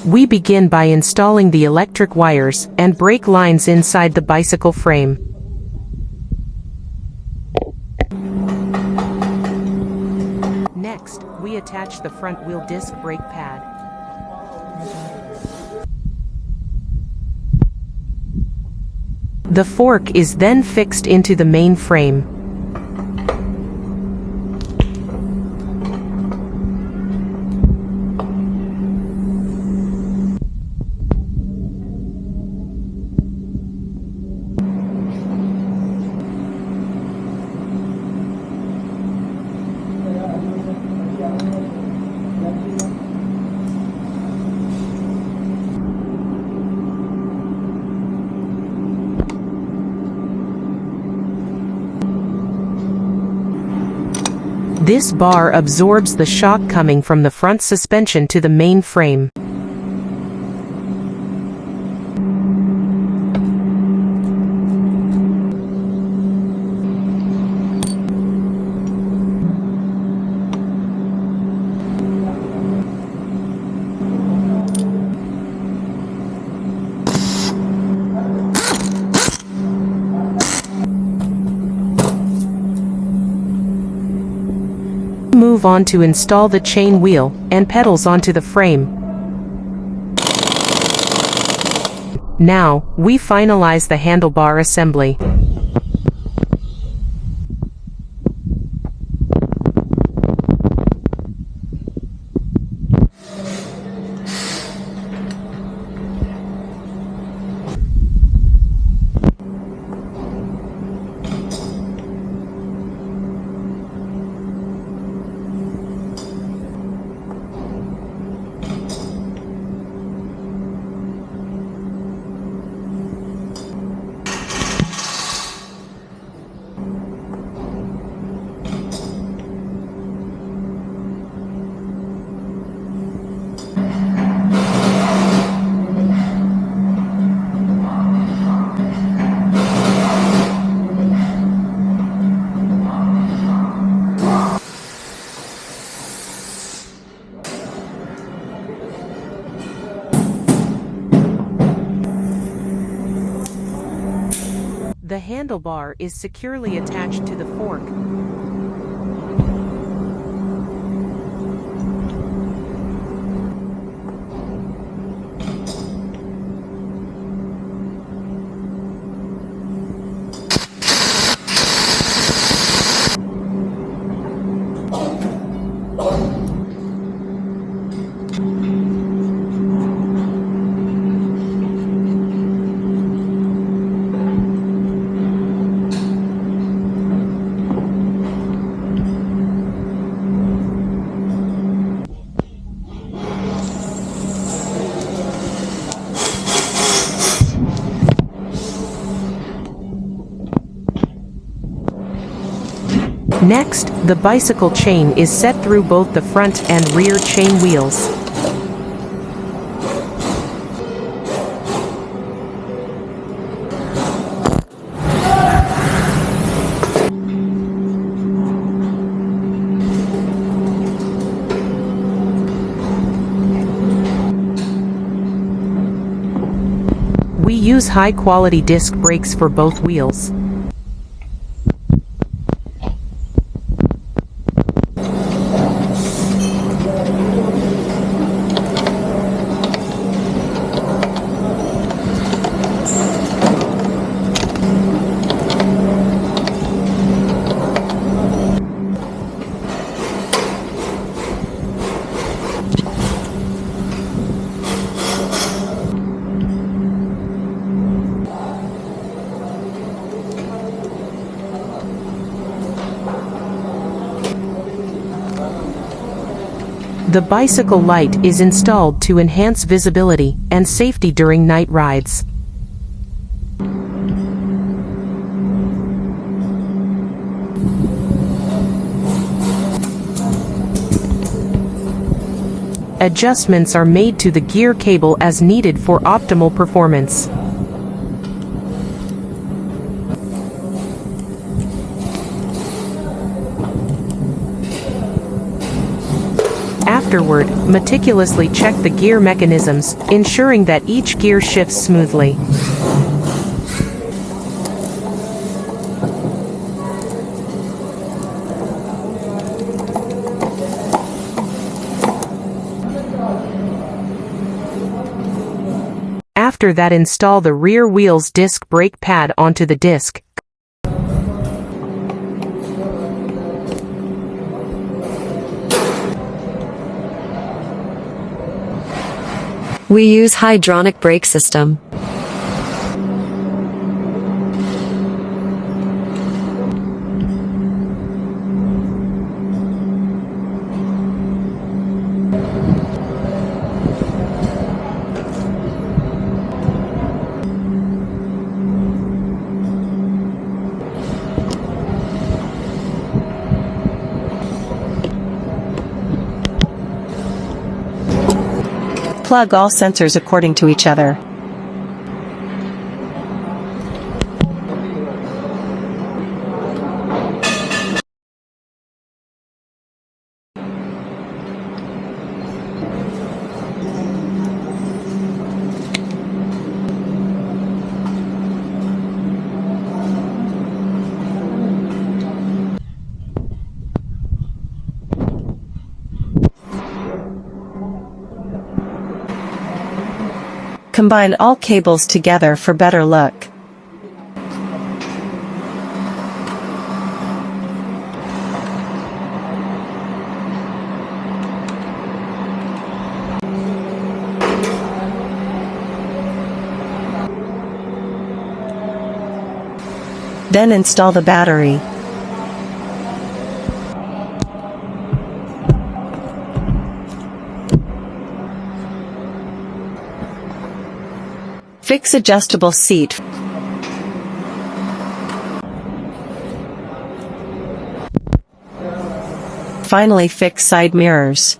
We begin by installing the electric wires and brake lines inside the bicycle frame. Next, we attach the front wheel disc brake pad. The fork is then fixed into the main frame. This bar absorbs the shock coming from the front suspension to the main frame. Move on to install the chain wheel and pedals onto the frame. Now, we finalize the handlebar assembly. The handlebar is securely attached to the fork. Next, the bicycle chain is set through both the front and rear chain wheels. We use high-quality disc brakes for both wheels. The bicycle light is installed to enhance visibility and safety during night rides. Adjustments are made to the gear cable as needed for optimal performance. Afterward, meticulously check the gear mechanisms, ensuring that each gear shifts smoothly. After that, install the rear wheel's disc brake pad onto the disc. We use hydronic brake system. Plug all sensors according to each other. Combine all cables together for better look. Then install the battery. Fix adjustable seat. Finally, fix side mirrors.